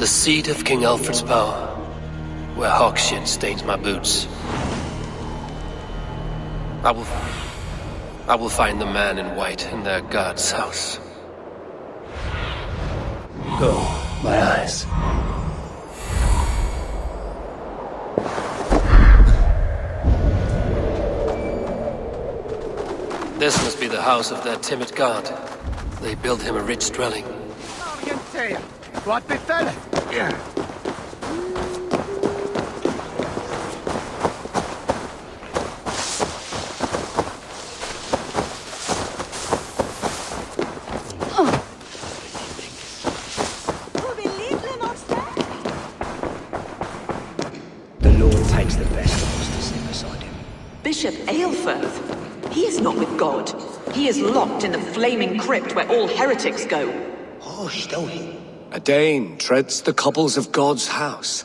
seat of King Alfred's power, where hawk shit stains my boots. I will find the man in white in their god's house. Go, my eyes. This must be the house of that timid god. They built him a rich dwelling. The Lord takes the best of us to sit beside him. Bishop Eilfirth? He is not with God. He is locked in the flaming crypt where all heretics go. A Dane treads the cobbles of God's house.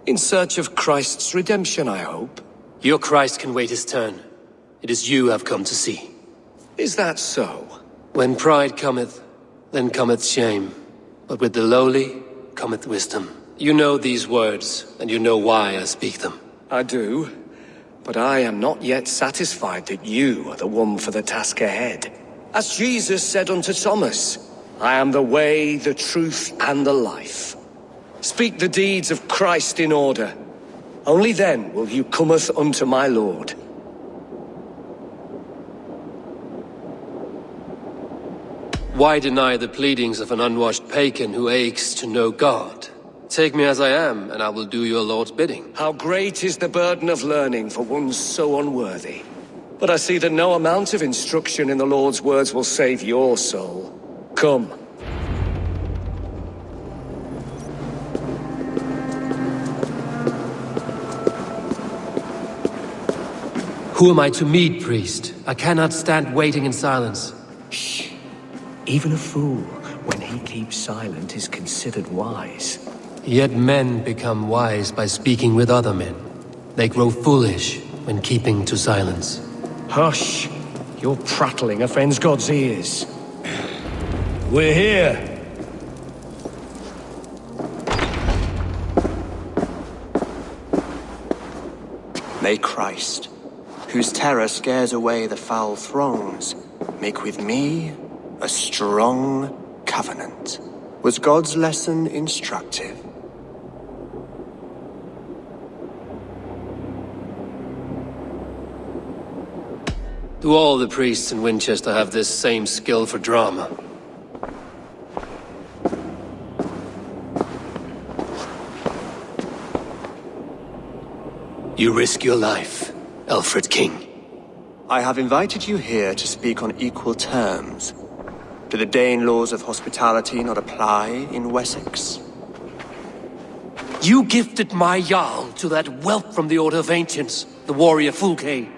In search of Christ's redemption, I hope. Your Christ can wait his turn. It is you I've come to see. Is that so? When pride cometh, then cometh shame. But with the lowly cometh wisdom. You know these words, and you know why I speak them. I do. But I am not yet satisfied that you are the one for the task ahead. As Jesus said unto Thomas, I am the way, the truth, and the life. Speak the deeds of Christ in order. Only then will you cometh unto my Lord. Why deny the pleadings of an unwashed pagan who aches to know God? Take me as I am, and I will do your Lord's bidding. How great is the burden of learning for one so unworthy. But I see that no amount of instruction in the Lord's words will save your soul. Come. Who am I to meet, priest? I cannot stand waiting in silence. Shh. Even a fool, when he keeps silent, is considered wise. Yet men become wise by speaking with other men. They grow foolish when keeping to silence. Hush! Your prattling offends God's ears. We're here. May Christ, whose terror scares away the foul throngs, make with me a strong covenant. Was God's lesson instructive? Do all the priests in Winchester have this same skill for drama? You risk your life, Alfred King. I have invited you here to speak on equal terms. Do the Dane laws of hospitality not apply in Wessex? You gifted my Jarl to that whelp from the Order of Ancients, the warrior Fulke.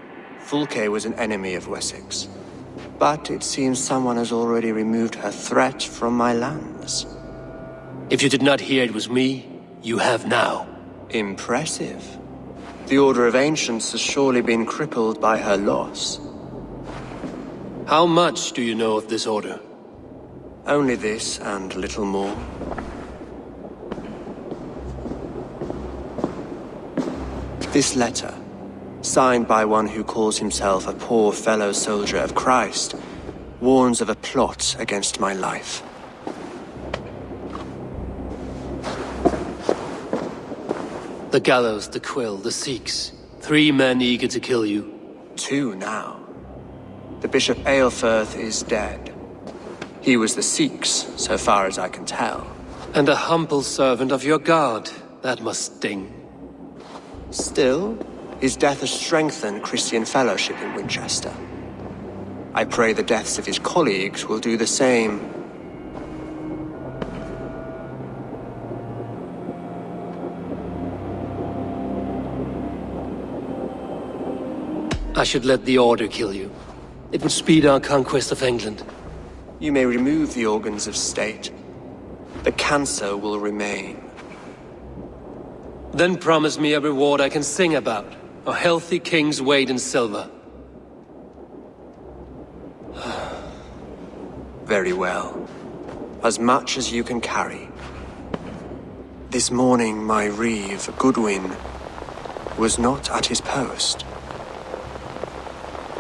Fulke was an enemy of Wessex. But it seems someone has already removed her threat from my lands. If you did not hear it was me, you have now. Impressive. The Order of Ancients has surely been crippled by her loss. How much do you know of this order? Only this and little more. This letter, signed by one who calls himself a poor fellow soldier of Christ, warns of a plot against my life. The gallows, the quill, the Sikhs. 3 men eager to kill you. 2 now. The Bishop Eilfirth is dead. He was the Sikhs, so far as I can tell. And a humble servant of your god. That must sting. Still, his death has strengthened Christian fellowship in Winchester. I pray the deaths of his colleagues will do the same. I should let the Order kill you. It would speed our conquest of England. You may remove the organs of state. The cancer will remain. Then promise me a reward I can sing about. A healthy king's weight in silver. Very well. As much as you can carry. This morning my reeve, Goodwin, was not at his post.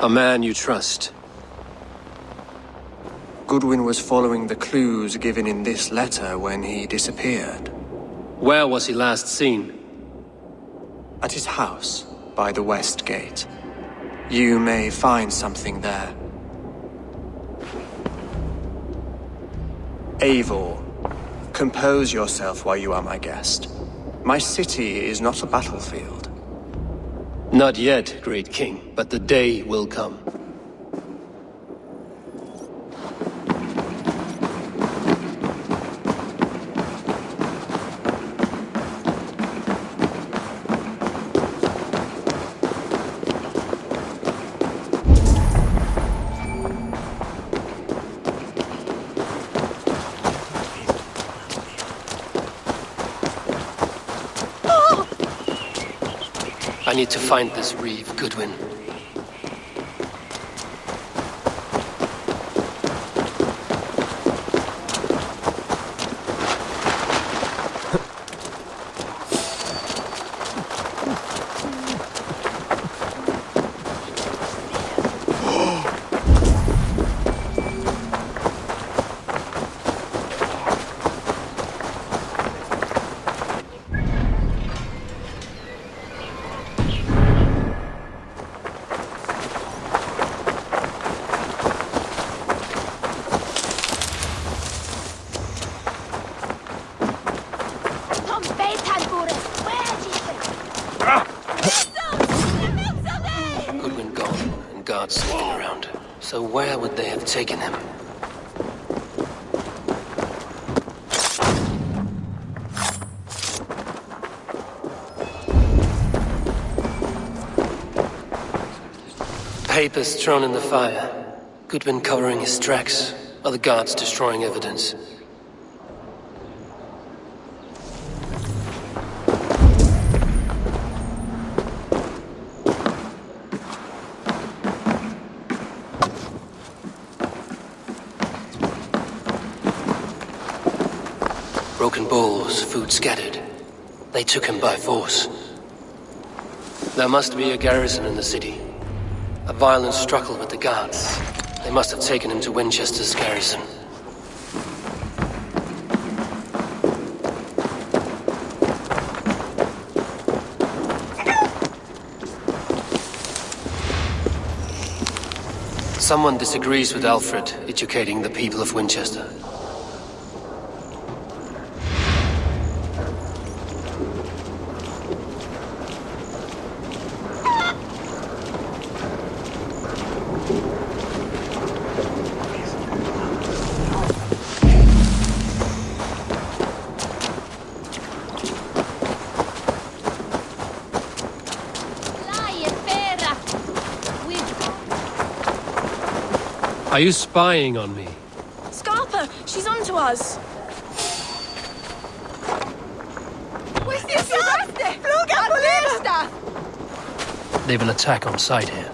A man you trust. Goodwin was following the clues given in this letter when he disappeared. Where was he last seen? At his house, by the west gate. You may find something there. Eivor, compose yourself while you are my guest. My city is not a battlefield. Not yet, great king, but the day will come. I need to find this reeve, Goodwin. Goodwin gone, and guards sneaking around. So where would they have taken him? Papers thrown in the fire. Goodwin covering his tracks. Other guards destroying evidence. Broken bowls, food scattered. They took him by force. There must be a garrison in the city. A violent struggle with the guards. They must have taken him to Winchester's garrison. Someone disagrees with Alfred educating the people of Winchester. Are you spying on me? Scarpa! She's onto us! They've an attack on sight here.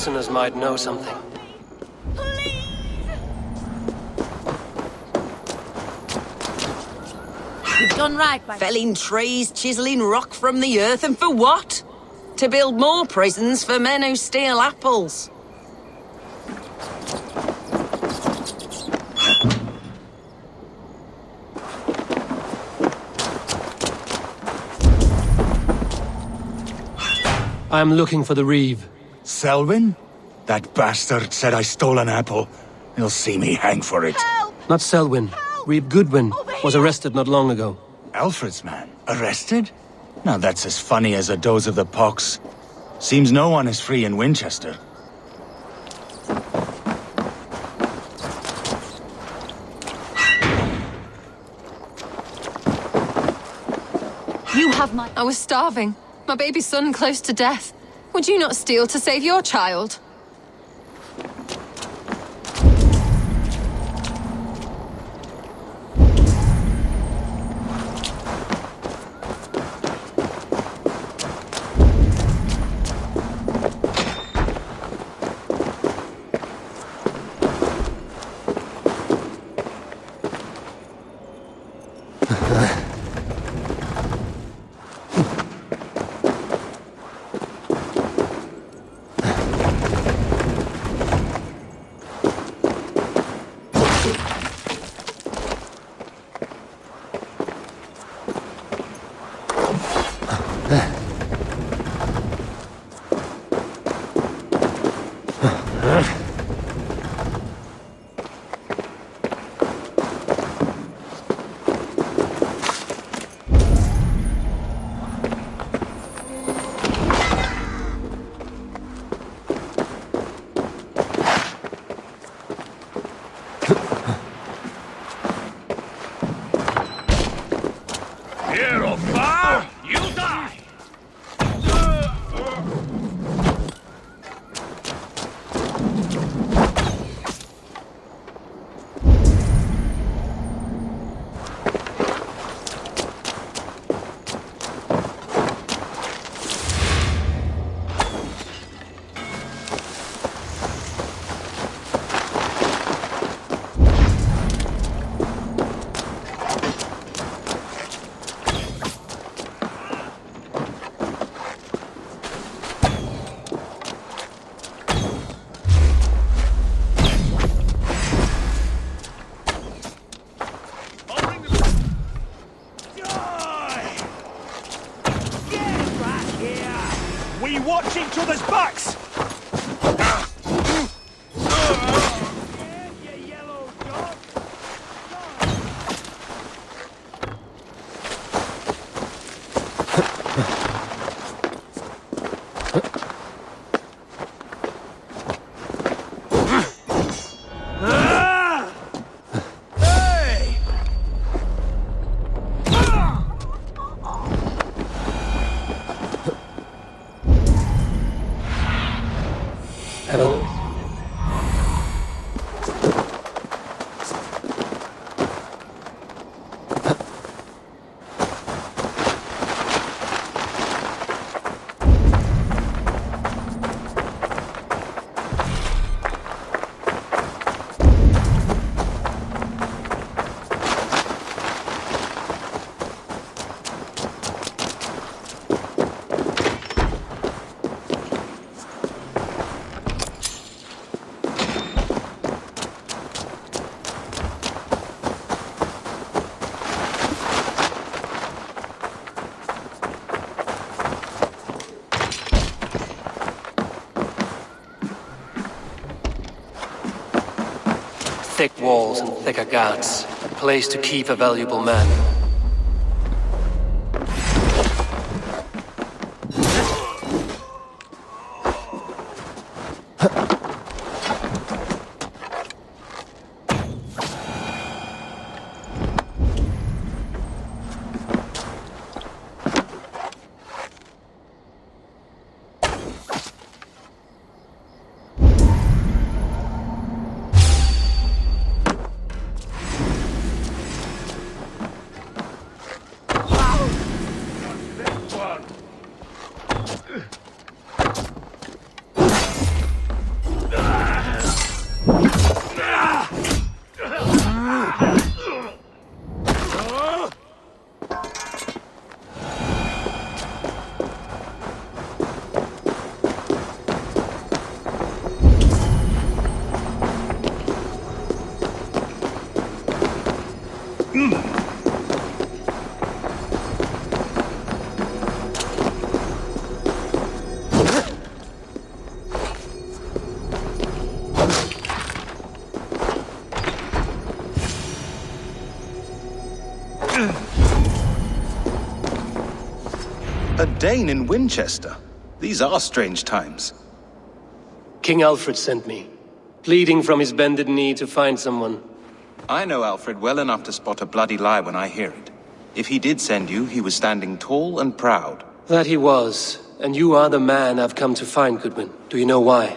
prisoners might know something. You've done right by Felling trees, chiseling rock from the earth, and for what? To build more prisons for men who steal apples. I'm looking for the Reeve. Selwyn? That bastard said I stole an apple. He'll see me hang for it. Not Selwyn. Reeve Goodwin was arrested not long ago. Alfred's man? Arrested? Now that's as funny as a dose of the pox. Seems no one is free in Winchester. You have my... I was starving. My baby son close to death. Would you not steal to save your child? Watch each other's backs! Thick walls and thicker guards. A place to keep a valuable man. A Dane in Winchester? These are strange times. King Alfred sent me, pleading from his bended knee to find someone. I know Alfred well enough to spot a bloody lie when I hear it. If he did send you, he was standing tall and proud. That he was, and you are the man I've come to find, Goodwin. Do you know why?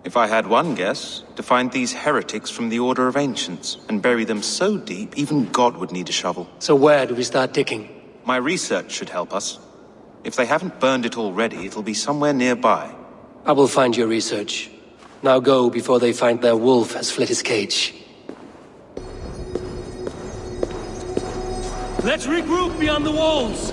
If I had one guess, to find these heretics from the Order of Ancients, and bury them so deep, even God would need a shovel. So where do we start digging? My research should help us. If they haven't burned it already, it'll be somewhere nearby. I will find your research. Now go before they find their wolf has fled his cage. Let's regroup beyond the walls!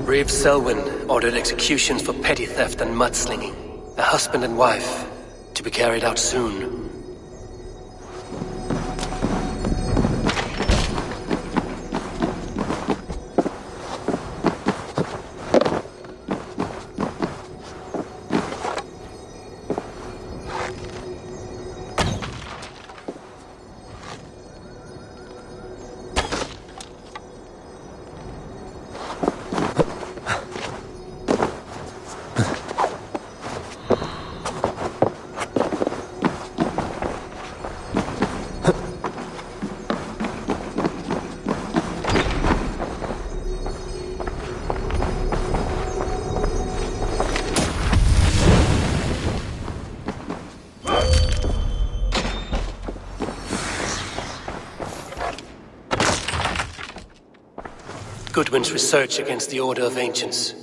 Reeve Selwyn ordered executions for petty theft and mudslinging. A husband and wife, to be carried out soon. Goodwin's research against the Order of Ancients.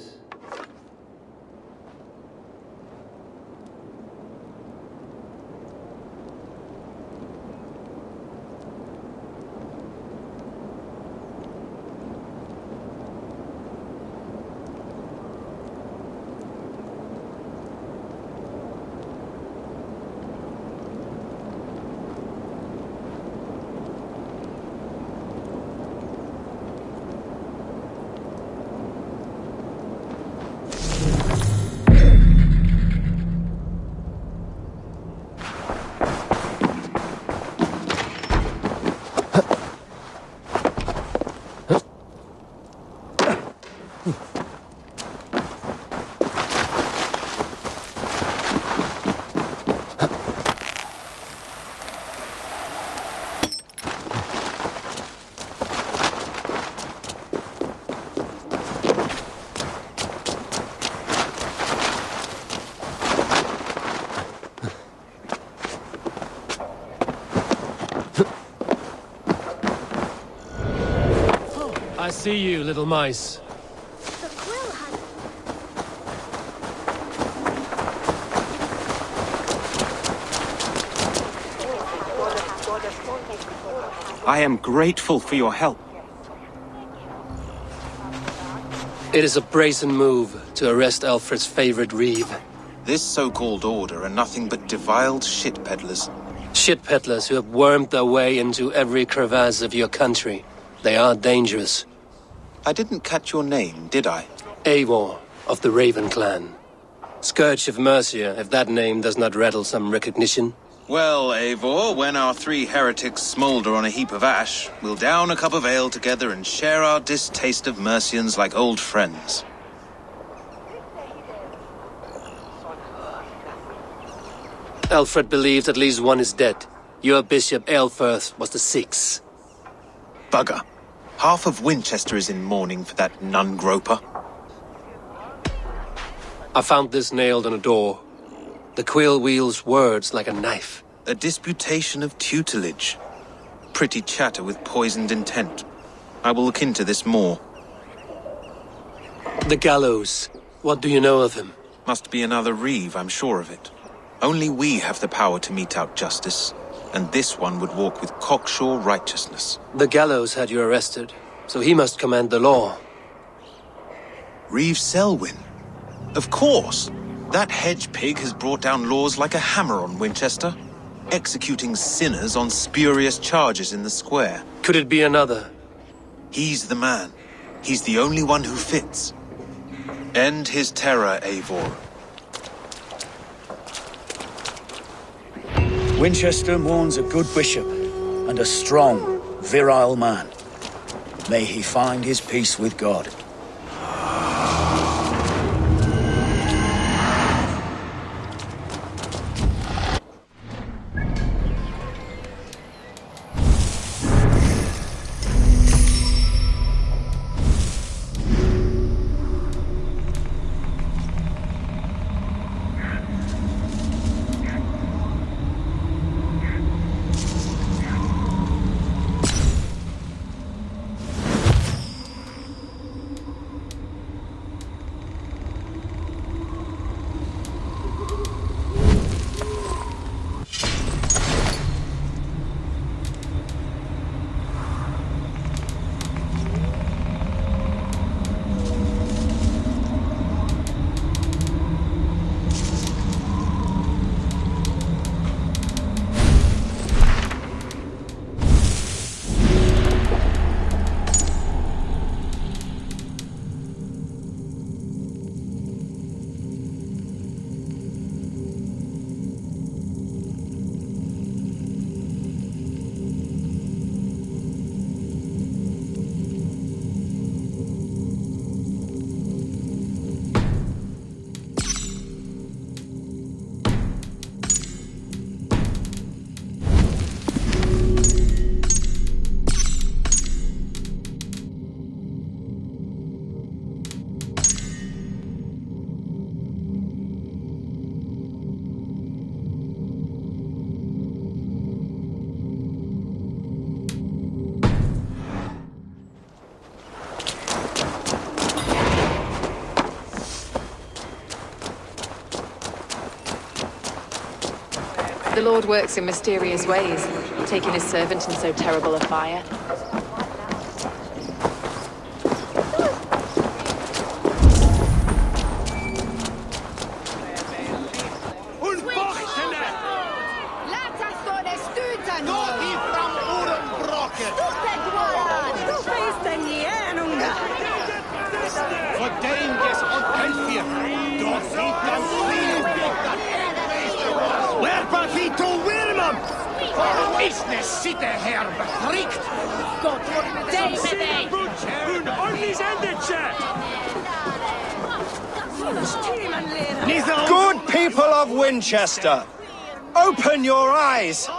I see you, little mice. I am grateful for your help. It is a brazen move to arrest Alfred's favorite Reeve. This so-called order are nothing but deviled shit peddlers. Shit peddlers who have wormed their way into every crevasse of your country. They are dangerous. I didn't catch your name, did I? Eivor, of the Raven clan. Scourge of Mercia, if that name does not rattle some recognition. Well, Eivor, when our three heretics smolder on a heap of ash, we'll down a cup of ale together and share our distaste of Mercians like old friends. Alfred believes at least one is dead. Your Bishop Aelfirth was the sixth. Bugger. Half of Winchester is in mourning for that nun-groper. I found this nailed on a door. The quill wields words like a knife. A disputation of tutelage. Pretty chatter with poisoned intent. I will look into this more. The gallows. What do you know of him? Must be another Reeve, I'm sure of it. Only we have the power to mete out justice. And this one would walk with cocksure righteousness. The gallows had you arrested, so he must command the law. Reeve Selwyn. Of course. That hedge pig has brought down laws like a hammer on Winchester, executing sinners on spurious charges in the square. Could it be another? He's the man. He's the only one who fits. End his terror, Eivor. Winchester mourns a good bishop and a strong, virile man. May he find his peace with God. The Lord works in mysterious ways, taking his servant in so terrible a fire. Good people of Winchester, open your eyes.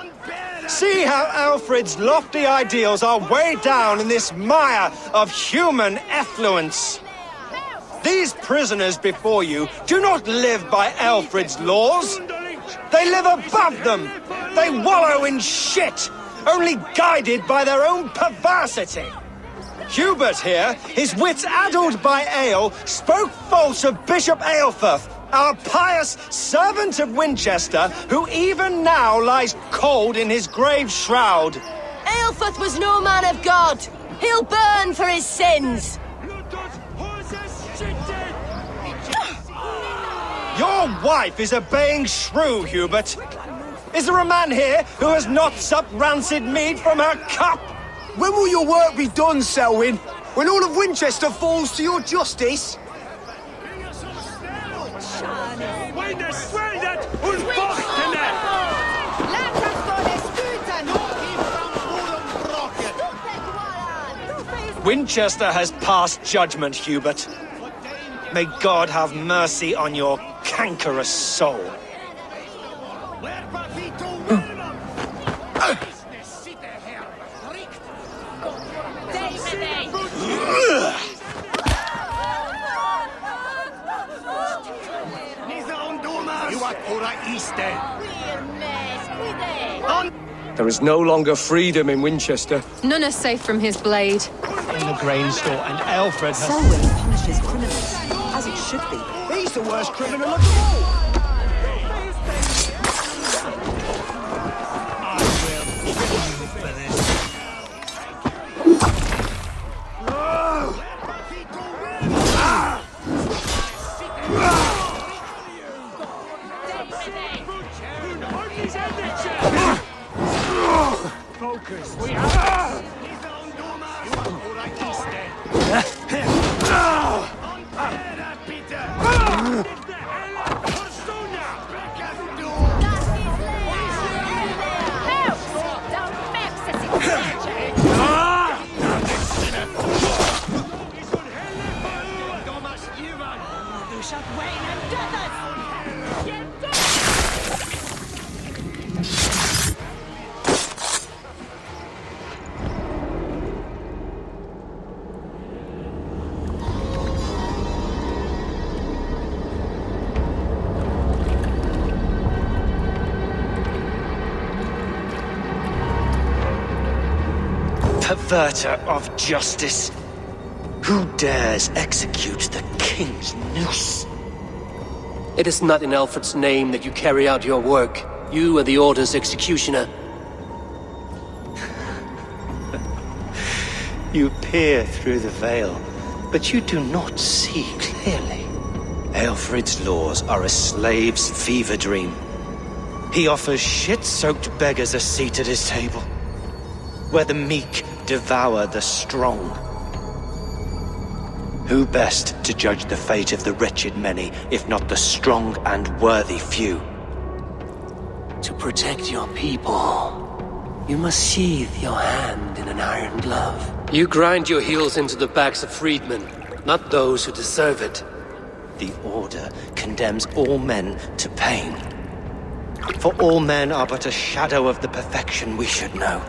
See how Alfred's lofty ideals are weighed down in this mire of human effluence. These prisoners before you do not live by Alfred's laws. They live above them. They wallow in shit, only guided by their own perversity. Hubert here, his wits addled by ale, spoke false of Bishop Aelfirth, our pious servant of Winchester, who even now lies cold in his grave shroud. Aelfirth was no man of God. He'll burn for his sins. Your wife is obeying shrew, Hubert. Is there a man here who has not supped rancid mead from her cup? When will your work be done, Selwyn? When all of Winchester falls to your justice? Winchester has passed judgment, Hubert. May God have mercy on your cankerous soul. There is no longer freedom in Winchester. None are safe from his blade. In the grain store, and Alfred has... Selwyn punishes criminals, as it should be. He's the worst criminal of them all! Perverter of justice! Who dares execute the king's noose? It is not in Alfred's name that you carry out your work. You are the Order's executioner. You peer through the veil, but you do not see clearly. Alfred's laws are a slave's fever dream. He offers shit-soaked beggars a seat at his table, where the meek devour the strong. Who best to judge the fate of the wretched many, if not the strong and worthy few? To protect your people, you must sheathe your hand in an iron glove. You grind your heels into the backs of freedmen, not those who deserve it. The Order condemns all men to pain. For all men are but a shadow of the perfection we should know.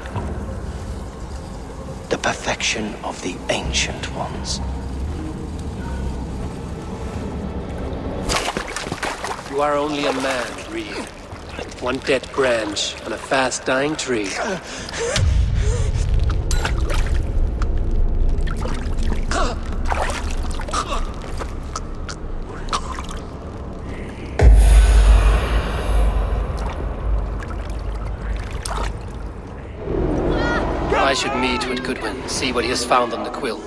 The perfection of the Ancient Ones. You are only a man, Reed. One dead branch on a fast-dying tree. I should meet with Goodwin, see what he has found on the quill.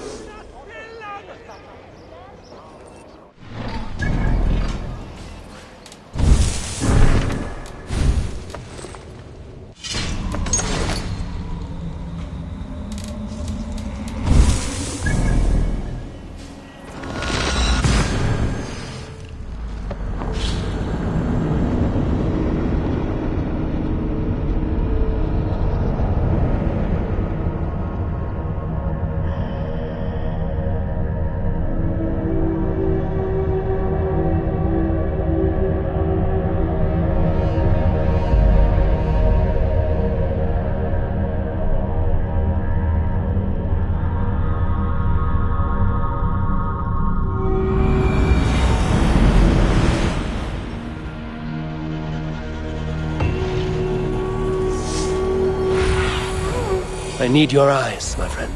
I need your eyes, my friend.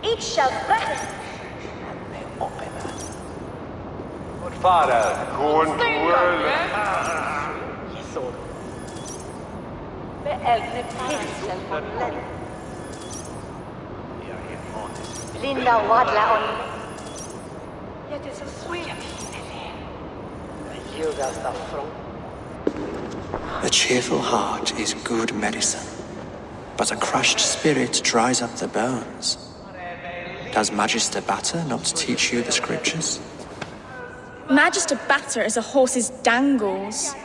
Each shall threaten. Fara, gå en duell. Beäldre pixel från lätt. Linda wadla on. Yet it's a sweet. A cheerful heart is good medicine, but a crushed spirit dries up the bones. Does Magister Batter not teach you the scriptures? Magister Batter is a horse's dangles.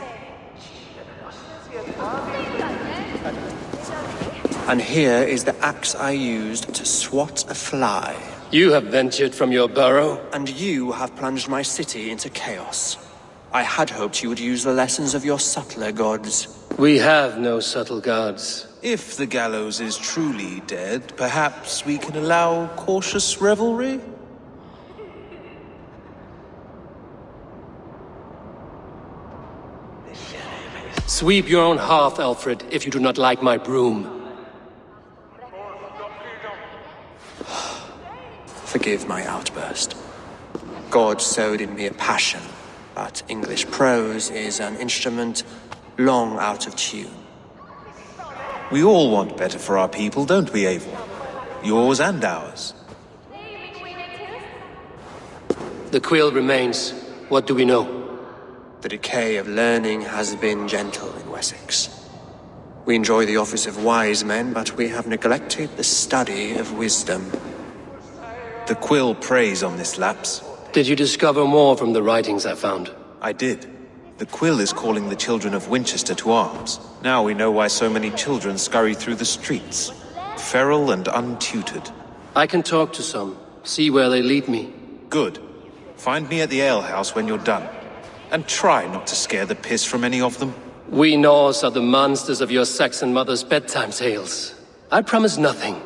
And here is the axe I used to swat a fly. You have ventured from your burrow? And you have plunged my city into chaos. I had hoped you would use the lessons of your subtler gods. We have no subtle gods. If the gallows is truly dead, perhaps we can allow cautious revelry? Sweep your own hearth, Alfred, if you do not like my broom. Forgive my outburst. God sowed in me a passion but English prose is an instrument long out of tune. We all want better for our people, don't we, Eivor? Yours and ours. The quill remains. What do we know? The decay of learning has been gentle in Wessex. We enjoy the office of wise men, but we have neglected the study of wisdom. The quill preys on this lapse. Did you discover more from the writings I found? I did. The quill is calling the children of Winchester to arms. Now we know why so many children scurry through the streets, feral and untutored. I can talk to some, see where they lead me. Good. Find me at the alehouse when you're done. And try not to scare the piss from any of them. We Norse are the monsters of your Saxon mother's bedtime tales. I promise nothing.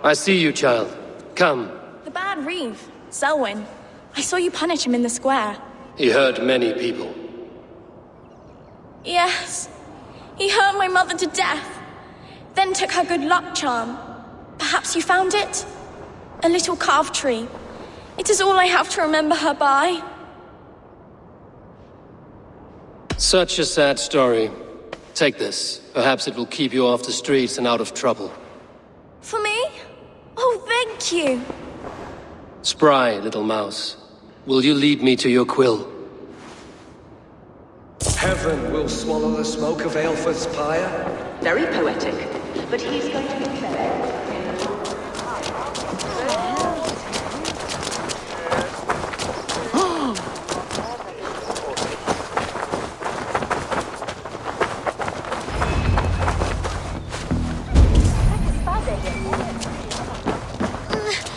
I see you, child. Come. The bad Reeve, Selwyn. I saw you punish him in the square. He hurt many people. Yes. He hurt my mother to death. Then took her good luck charm. Perhaps you found it? A little carved tree. It is all I have to remember her by. Such a sad story. Take this. Perhaps it will keep you off the streets and out of trouble. For me? Oh, thank you. Spry, little mouse. Will you lead me to your quill? Heaven will swallow the smoke of Aelfred's pyre. Very poetic. But he's going to be better.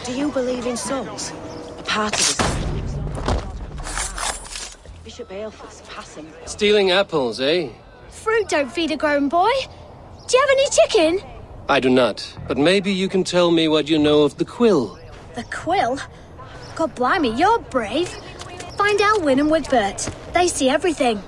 Do you believe in souls? A part of us. Bishop Aelfred's passing. Stealing apples, eh? Fruit don't feed a grown boy. Do you have any chicken? I do not, but maybe you can tell me what you know of the quill. The quill? God blimey, you're brave. Find Elwyn and Wigbert. They see everything.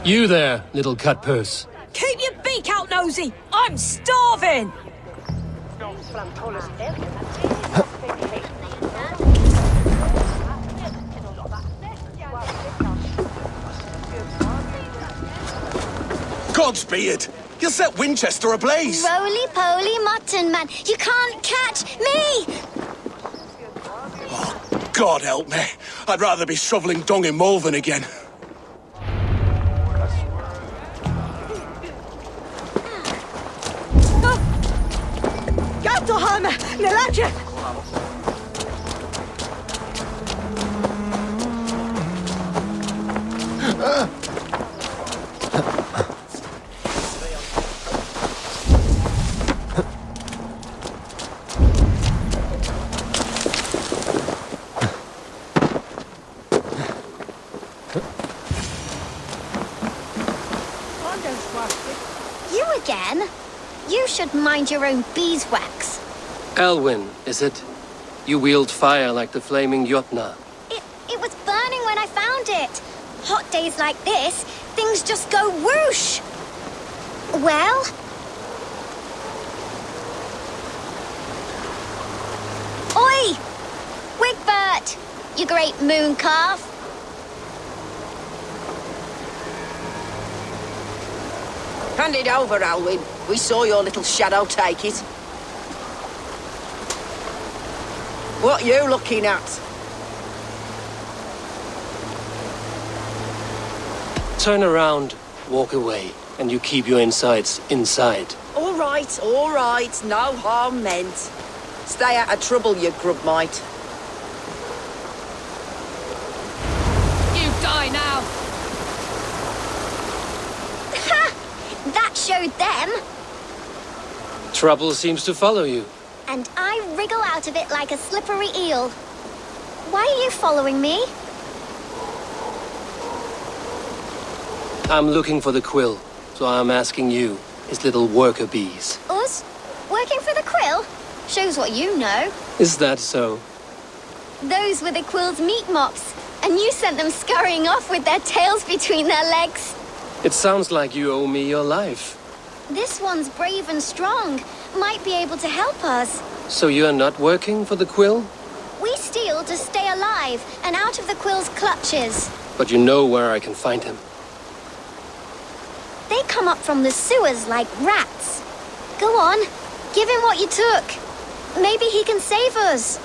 You there, little cut purse. Keep your beak out, nosy! I'm starving! Godspeed! You'll set Winchester ablaze! Roly-poly mutton man, you can't catch me! Oh, God help me. I'd rather be shoveling dung in Malvern again. You again? You should mind your own beeswax. Elwyn, is it? You wield fire like the flaming Jotnar. It was burning when I found it. Hot days like this, things just go whoosh. Well? Oi! Wigbert! You great moon calf. Hand it over, Alwyn. We saw your little shadow take it. What you looking at? Turn around, walk away, and you keep your insides inside. All right. No harm meant. Stay out of trouble, you grub mite. You die now! That showed them. Trouble seems to follow you. And I wriggle out of it like a slippery eel. Why are you following me? I'm looking for the quill, so I'm asking you, his little worker bees. Us? Working for the quill? Shows what you know. Is that so? Those were the quill's meat mops, and you sent them scurrying off with their tails between their legs. It sounds like you owe me your life. This one's brave and strong. Might be able to help us. So you're not working for the quill? We steal to stay alive and out of the quill's clutches. But you know where I can find him. They come up from the sewers like rats. Go on, give him what you took. Maybe he can save us.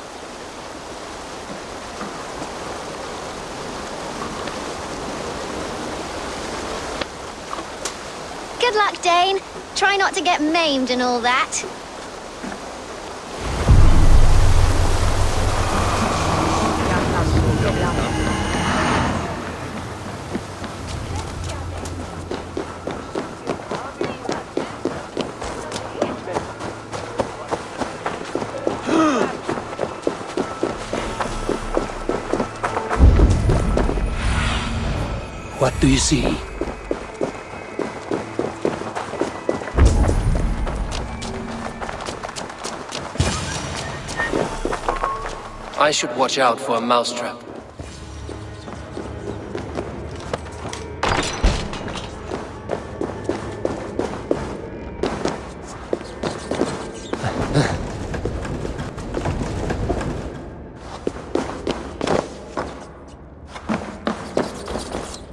Good luck, Dane. Try not to get maimed and all that. What do you see? I should watch out for a mousetrap.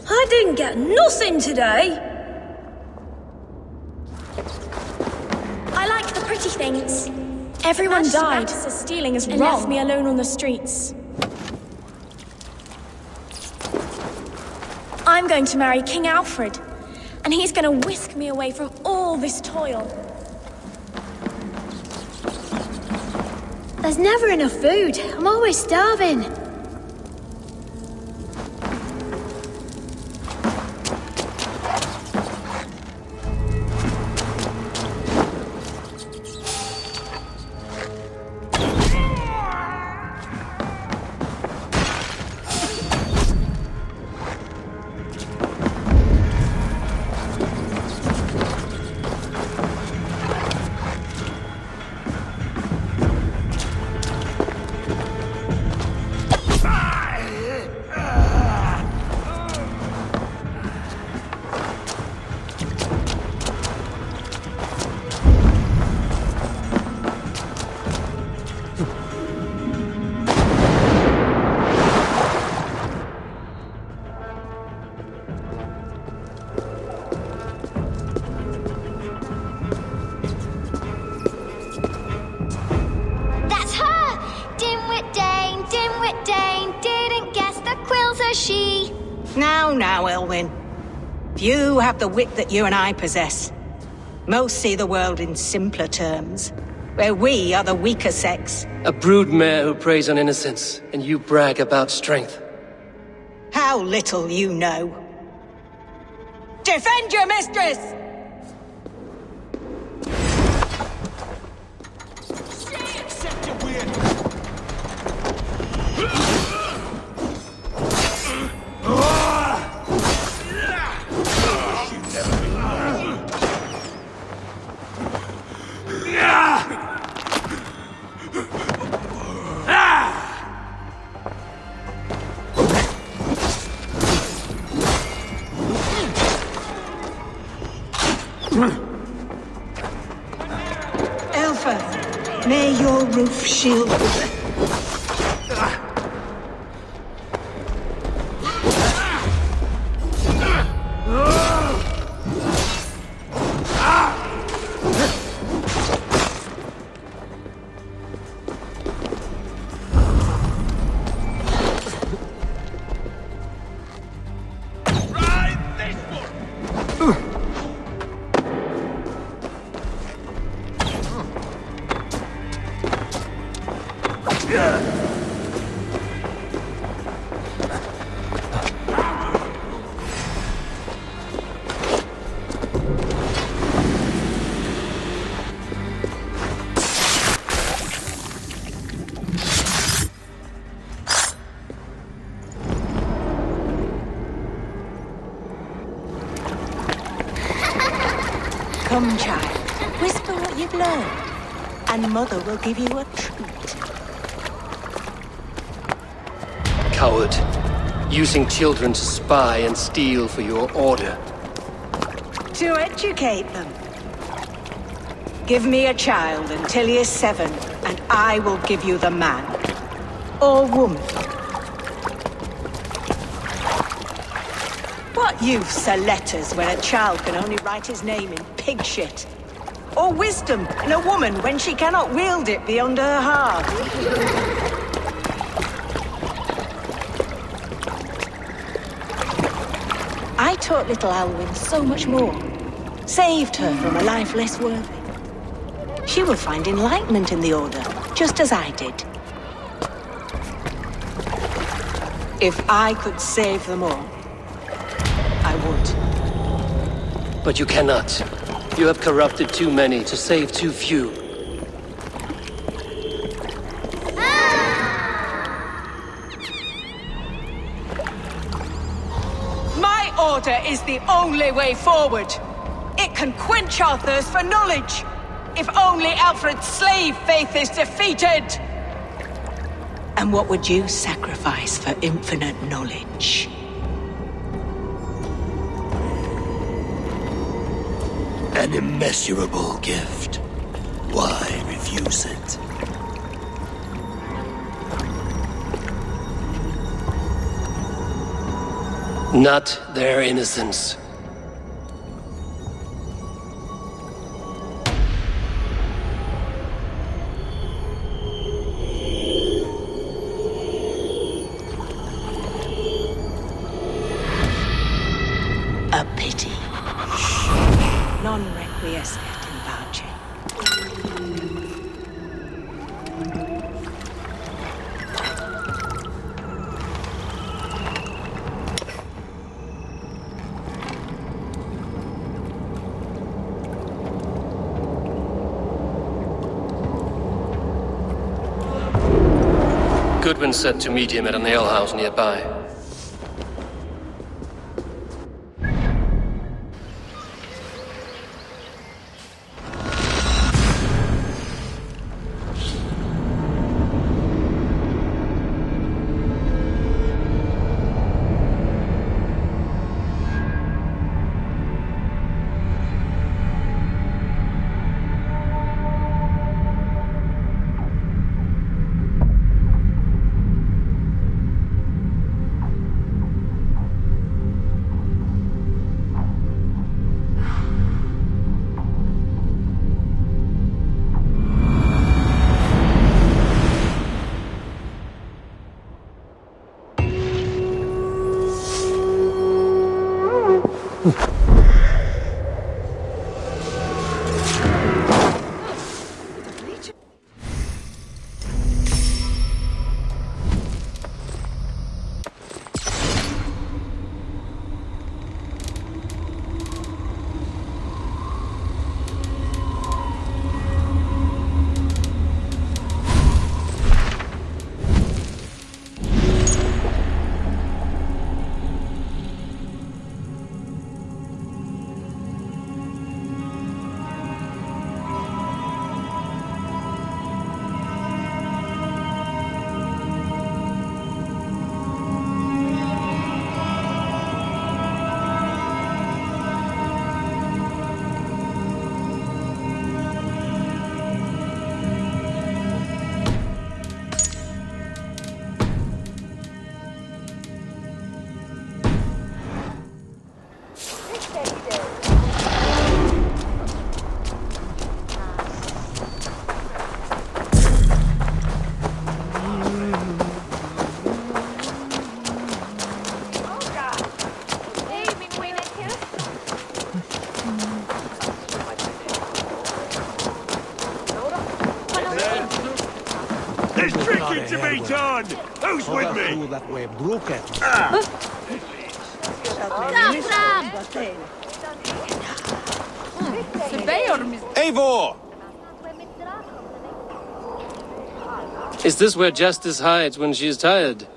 I didn't get nothing today. I like the pretty things. Everyone died. Stealing is and wrong. Left me alone on the streets. I'm going to marry King Alfred, and he's going to whisk me away from all this toil. There's never enough food. I'm always starving. Now, Elwyn. Few have the wit that you and I possess. Most see the world in simpler terms, where we are the weaker sex. A broodmare who preys on innocence, and you brag about strength. How little you know. Defend your mistress! Elfa, may your roof shield you. on, child. Whisper what you've learned, and Mother will give you a treat. Coward. Using children to spy and steal for your order. To educate them. Give me a child until he is 7, and I will give you the man. Or woman. What use are letters when a child can only write his name in pig shit? Or wisdom in a woman when she cannot wield it beyond her heart? I taught little Alwyn so much more. Saved her from a life less worthy. She will find enlightenment in the Order, just as I did. If I could save them all, I would. But you cannot. You have corrupted too many to save too few. My order is the only way forward. It can quench our thirst for knowledge. If only Alfred's slave faith is defeated! And what would you sacrifice for infinite knowledge? An immeasurable gift. Why refuse it? Not their innocence. A pity. Non requiescat in pace. Goodwin said to meet him at an alehouse nearby. To be done! Who's with me? Eivor! Is this where justice hides when she is tired?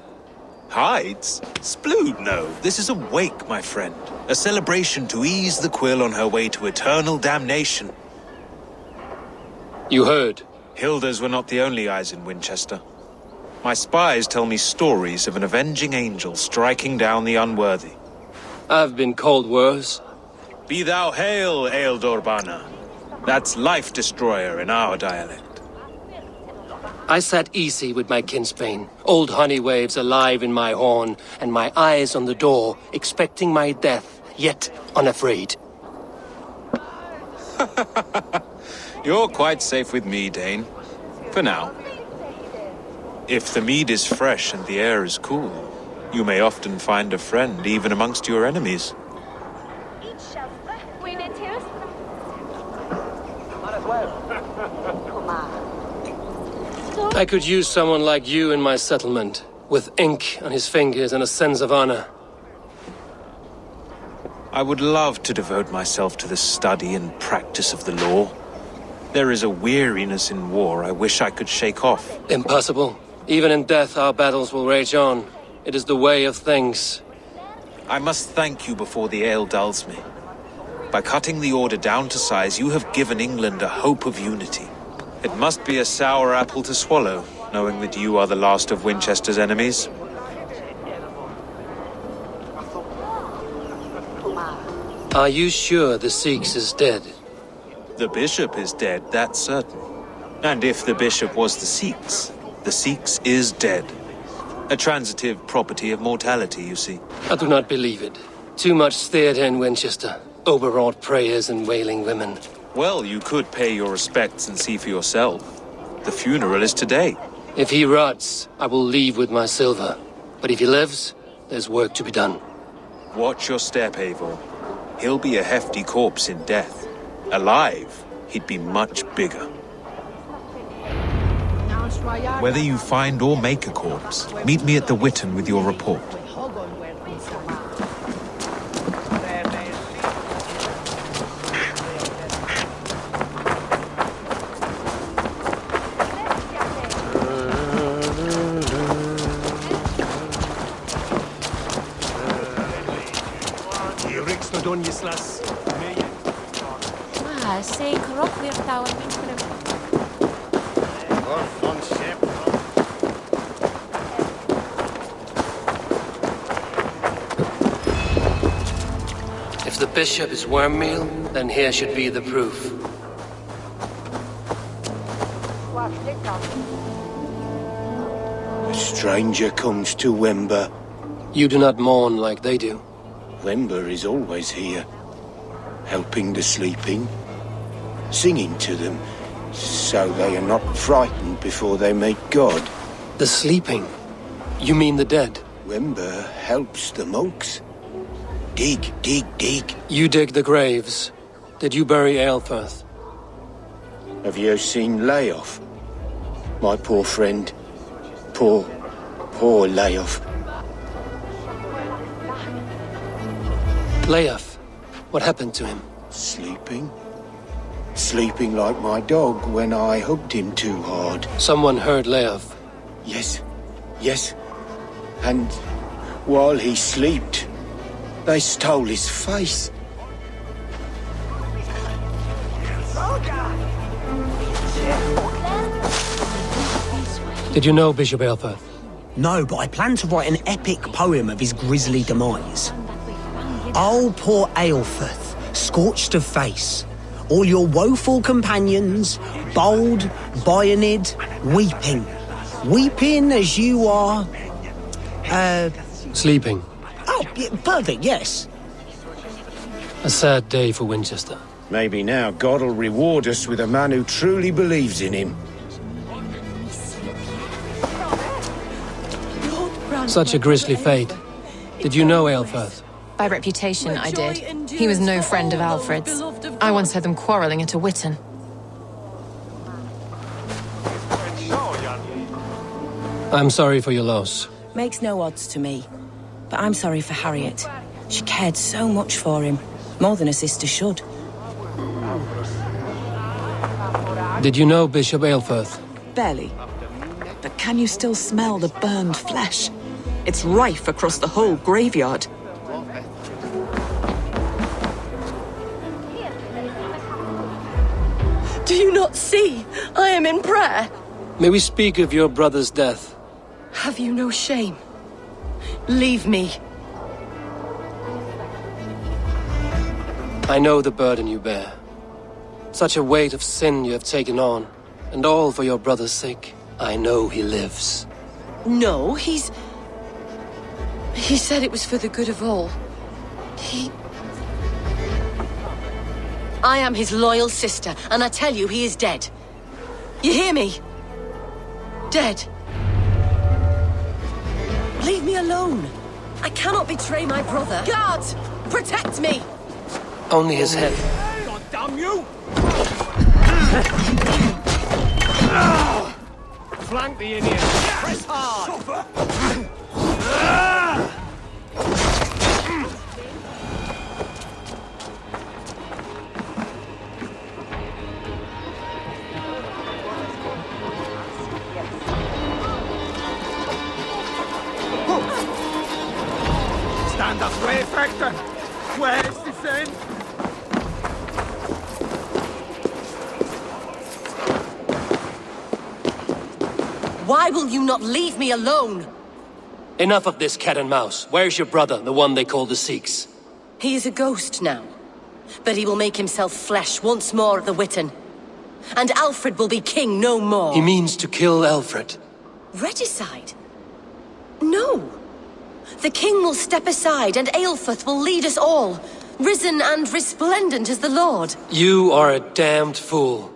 Hides? Splood, no. This is a wake, my friend. A celebration to ease the quill on her way to eternal damnation. You heard? Hilda's were not the only eyes in Winchester. My spies tell me stories of an avenging angel striking down the unworthy. I've been called worse. Be thou hail, Eildor Bana. That's Life Destroyer in our dialect. I sat easy with my kinsbane, old honey waves alive in my horn, and my eyes on the door, expecting my death, yet unafraid. You're quite safe with me, Dane. For now. If the mead is fresh and the air is cool, you may often find a friend even amongst your enemies. I could use someone like you in my settlement, with ink on his fingers and a sense of honor. I would love to devote myself to the study and practice of the law. There is a weariness in war I wish I could shake off. Impossible. Even in death, our battles will rage on. It is the way of things. I must thank you before the ale dulls me. By cutting the order down to size, you have given England a hope of unity. It must be a sour apple to swallow, knowing that you are the last of Winchester's enemies. Are you sure the Sikhs is dead? The bishop is dead, that's certain. And if the bishop was the Sikhs is dead. A transitive property of mortality, you see. I do not believe it. Too much theatre in Winchester. Overwrought prayers and wailing women. Well, you could pay your respects and see for yourself. The funeral is today. If he rots, I will leave with my silver. But if he lives, there's work to be done. Watch your step, Eivor. He'll be a hefty corpse in death. Alive, he'd be much bigger. Whether you find or make a corpse, meet me at the Witten with your report. If the bishop is worm meal, then here should be the proof. A stranger comes to Wember. You do not mourn like they do. Wember is always here, helping the sleeping, singing to them, so they are not frightened before they meet God. The sleeping? You mean the dead? Wember helps the monks. Dig, dig, dig. You dig the graves. Did you bury Aelfirth? Have you seen Layoff? My poor friend. Poor Layoff. Layoff? What happened to him? Sleeping. Sleeping like my dog when I hugged him too hard. Someone heard Layoff. Yes. And while he slept, they stole his face. Did you know Bishop Aelfirth? No, but I plan to write an epic poem of his grisly demise. Oh, poor Aelfirth, scorched of face, all your woeful companions, bold, Bionid, weeping as you are, Sleeping. Oh, yeah, perfect, yes. A sad day for Winchester. Maybe now God will reward us with a man who truly believes in him. Such a grisly fate. Did you know Aelfirth? By reputation, I did. He was no friend of Alfred's. I once heard them quarrelling at a Witten. I'm sorry for your loss. Makes no odds to me. But I'm sorry for Harriet. She cared so much for him. More than a sister should. Did you know Bishop Aelfirth? Barely. But can you still smell the burned flesh? It's rife across the whole graveyard. Do you not see? I am in prayer. May we speak of your brother's death? Have you no shame? Leave me. I know the burden you bear. Such a weight of sin you have taken on, and all for your brother's sake. I know he lives. No, He said it was for the good of all. I am his loyal sister, and I tell you he is dead. You hear me? Dead. Leave me alone. I cannot betray my brother. Guards! Protect me! Only his head. God damn you! Flank the idiot! Press hard! Stand up, way factor! Where's the friend? Why will you not leave me alone? Enough of this cat and mouse. Where's your brother, the one they call the Sikhs? He is a ghost now, but he will make himself flesh once more at the Witten. And Alfred will be king no more. He means to kill Alfred. Regicide? No. The king will step aside and Aelfrith will lead us all, risen and resplendent as the Lord. You are a damned fool.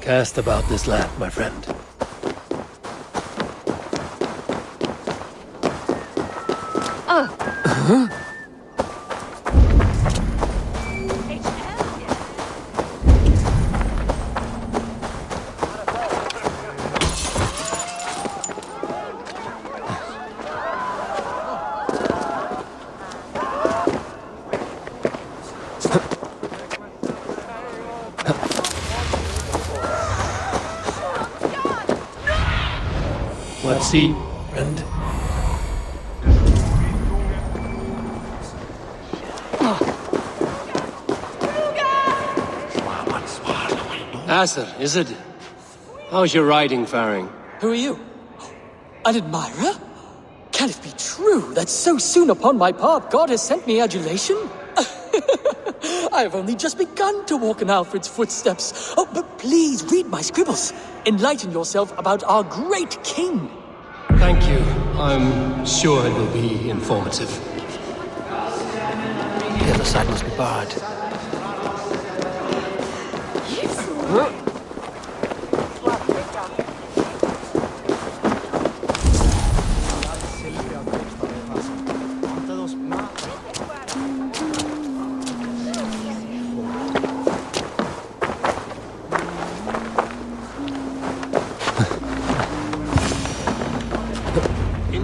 Cast about this land, my friend. Let's see, friend. Asser, is it? How's your riding faring? Who are you? An admirer? Can it be true that so soon upon my path God has sent me adulation? I have only just begun to walk in Alfred's footsteps. Oh, but please read my scribbles. Enlighten yourself about our great king. Thank you. I'm sure it will be informative. The other side must be barred.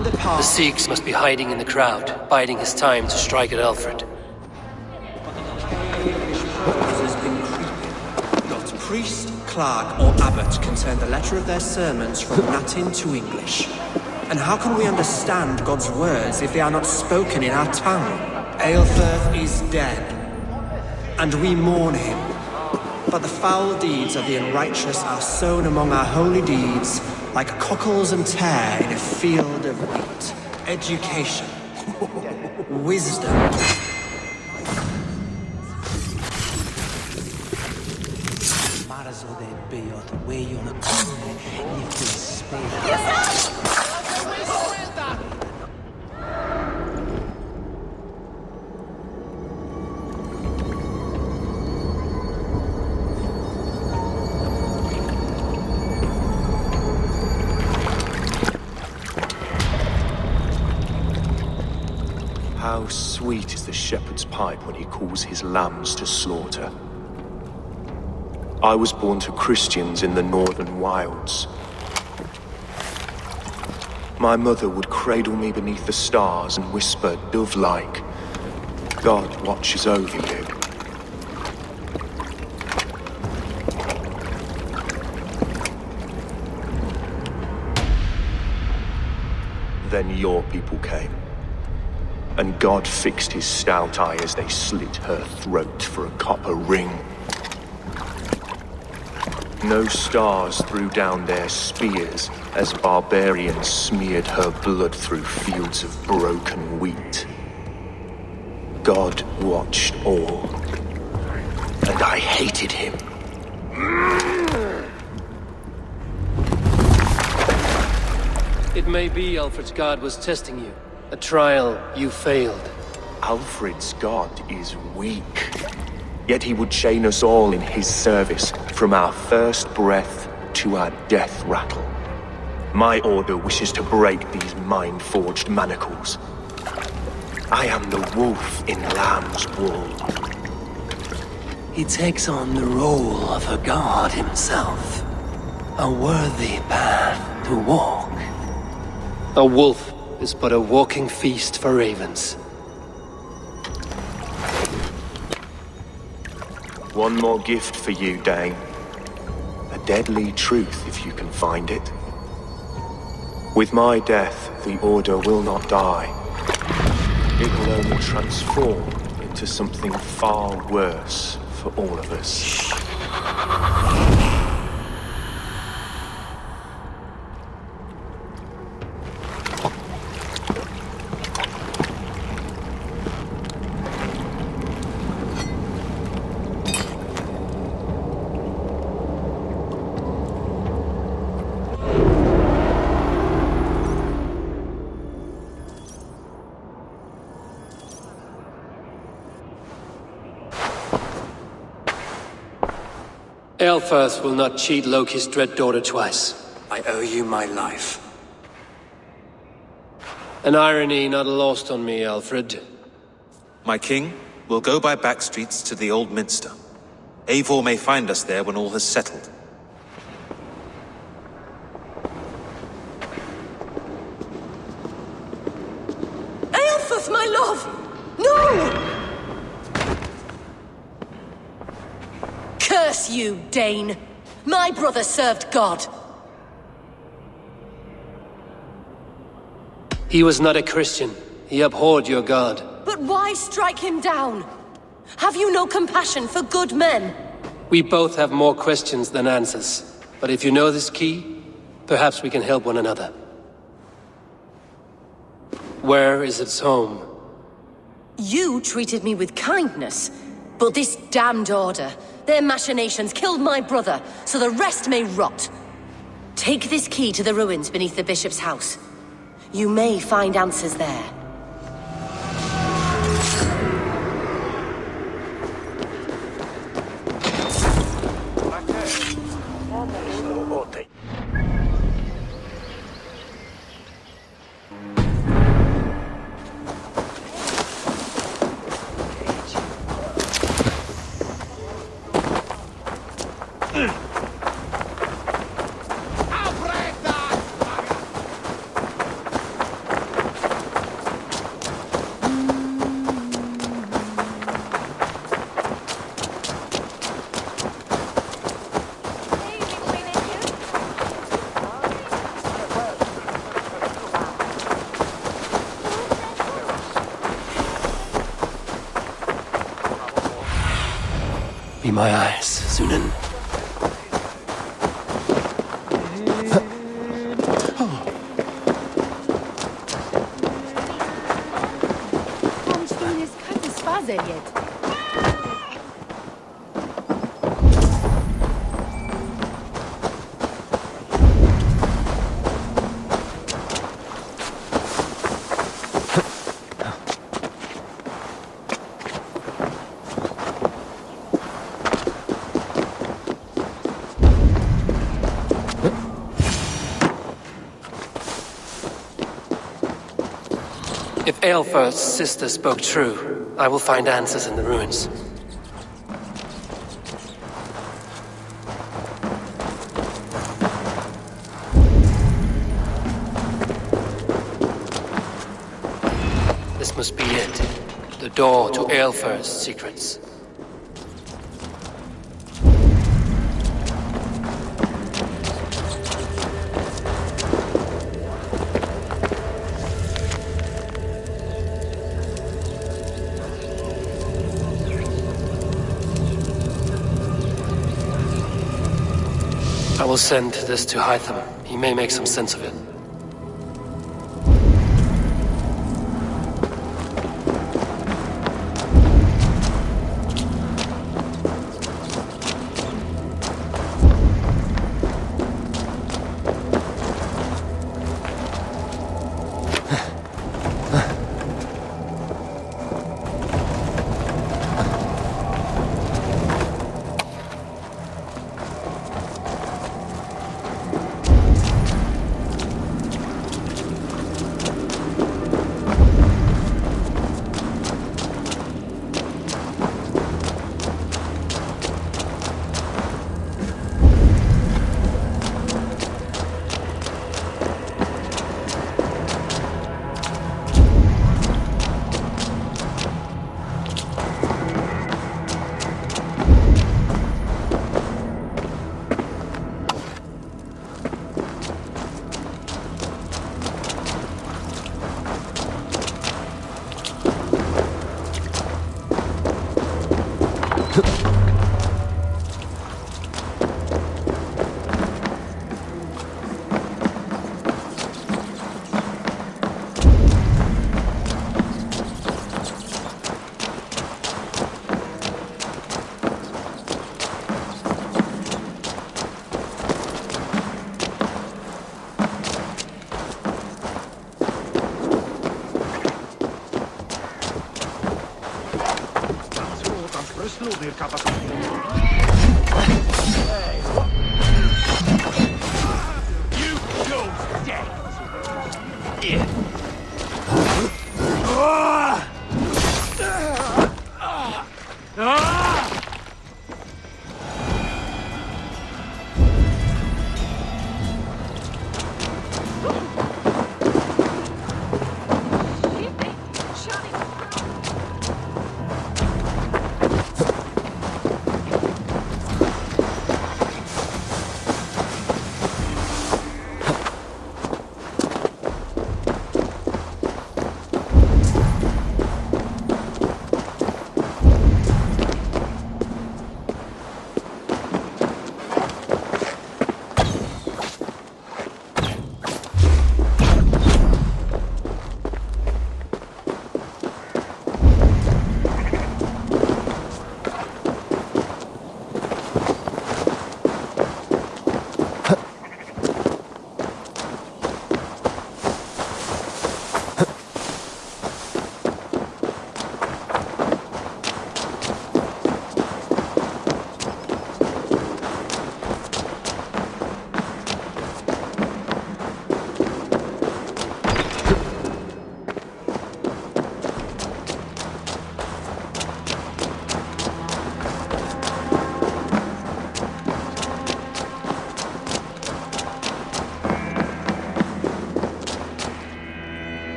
in the park. The Sikhs must be hiding in the crowd, biding his time to strike at Alfred. Not priest, clerk, or abbot can turn the letter of their sermons from Latin to English. And how can we understand God's words if they are not spoken in our tongue? Aelfirth is dead, and we mourn him. But the foul deeds of the unrighteous are sown among our holy deeds, like cockles and tare in a field of wheat. Education. Wisdom. How sweet is the shepherd's pipe when he calls his lambs to slaughter. I was born to Christians in the northern wilds. My mother would cradle me beneath the stars and whisper, dove-like, God watches over you. Then your people came. And God fixed his stout eye as they slit her throat for a copper ring. No stars threw down their spears as barbarians smeared her blood through fields of broken wheat. God watched all, and I hated him. It may be Alfred's God was testing you. A trial you failed. Alfred's God is weak. Yet he would chain us all in his service, from our first breath to our death rattle. My order wishes to break these mind-forged manacles. I am the wolf in lamb's wool. He takes on the role of a god himself. A worthy path to walk. A wolf is but a walking feast for ravens. One more gift for you, Dane. A deadly truth, if you can find it. With my death, the Order will not die. It will only transform into something far worse for all of us. Aelfirth will not cheat Loki's dread daughter twice. I owe you my life. An irony not lost on me, Alfred. My king, we'll go by back streets to the Old Minster. Eivor may find us there when all has settled. Aelfirth, my love! No! Curse you, Dane! My brother served God. He was not a Christian. He abhorred your god. But why strike him down? Have you no compassion for good men? We both have more questions than answers. But if you know this key, perhaps we can help one another. Where is its home? You treated me with kindness, but this damned Order, their machinations killed my brother, so the rest may rot. Take this key to the ruins beneath the bishop's house. You may find answers there. Be my eyes, Sunan. If Eilfur's sister spoke true, I will find answers in the ruins. This must be it. The door to Eilfur's secrets. I will send this to Hytham. He may make some sense of it.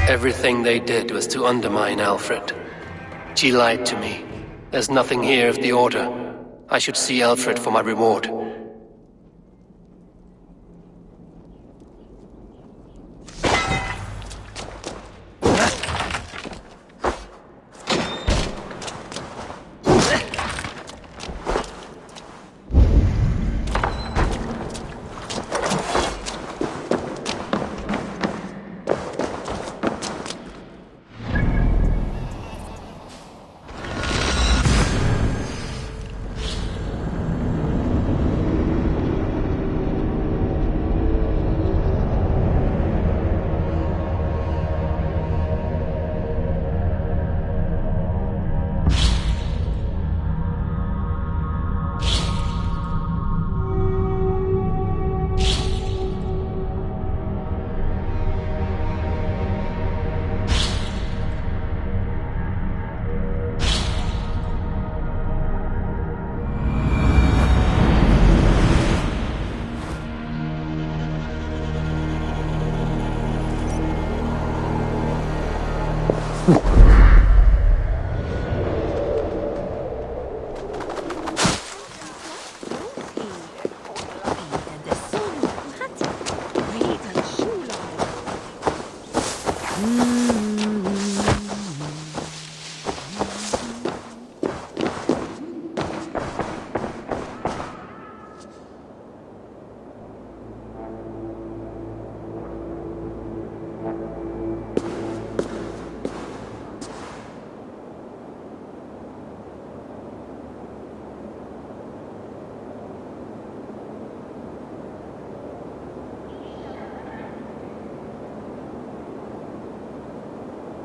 Everything they did was to undermine Alfred. She lied to me. There's nothing here of the Order. I should see Alfred for my reward.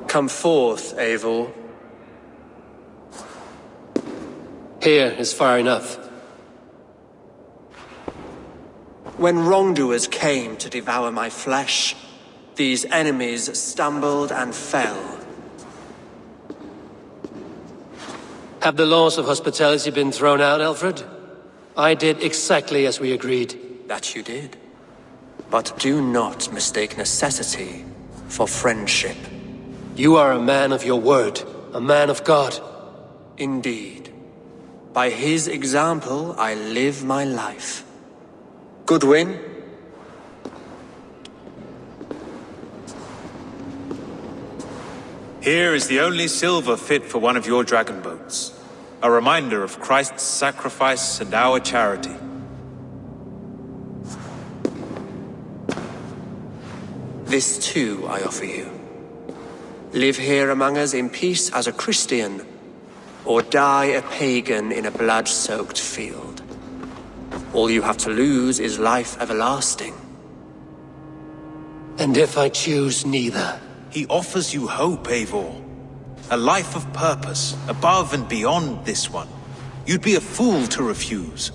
Come forth, Eivor. Here is far enough. When wrongdoers came to devour my flesh, these enemies stumbled and fell. Have the laws of hospitality been thrown out, Alfred? I did exactly as we agreed. That you did. But do not mistake necessity for friendship. You are a man of your word, a man of God. Indeed. By his example, I live my life. Goodwin? Here is the only silver fit for one of your dragon boats. A reminder of Christ's sacrifice and our charity. This too I offer you. Live here among us in peace as a Christian, or die a pagan in a blood-soaked field. All you have to lose is life everlasting. And if I choose neither? He offers you hope, Eivor. A life of purpose, above and beyond this one. You'd be a fool to refuse.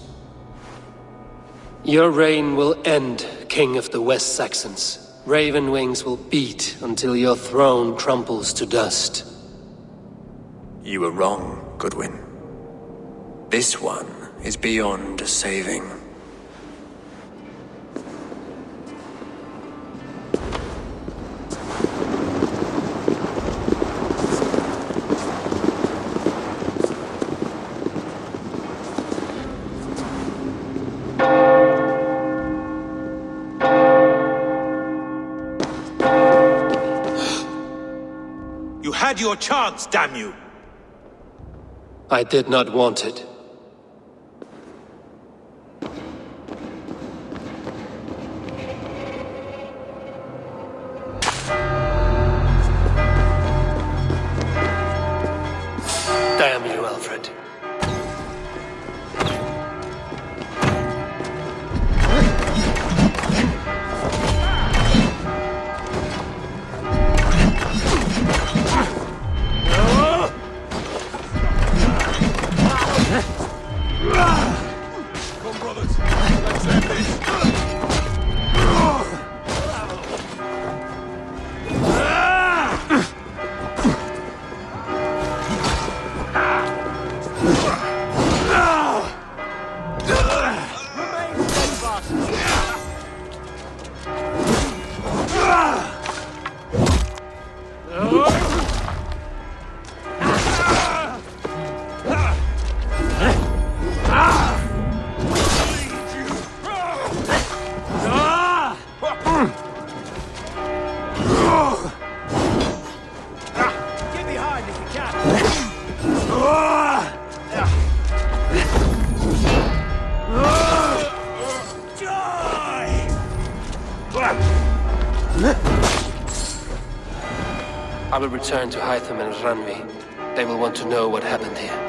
Your reign will end, King of the West Saxons. Raven wings will beat until your throne crumples to dust. You were wrong, Goodwin. This one is beyond saving. You had your chance, damn you! I did not want it. Damn you, Alfred. Come, brothers. Let's end this. I will return to Hytham and Ranvi. They will want to know what happened here.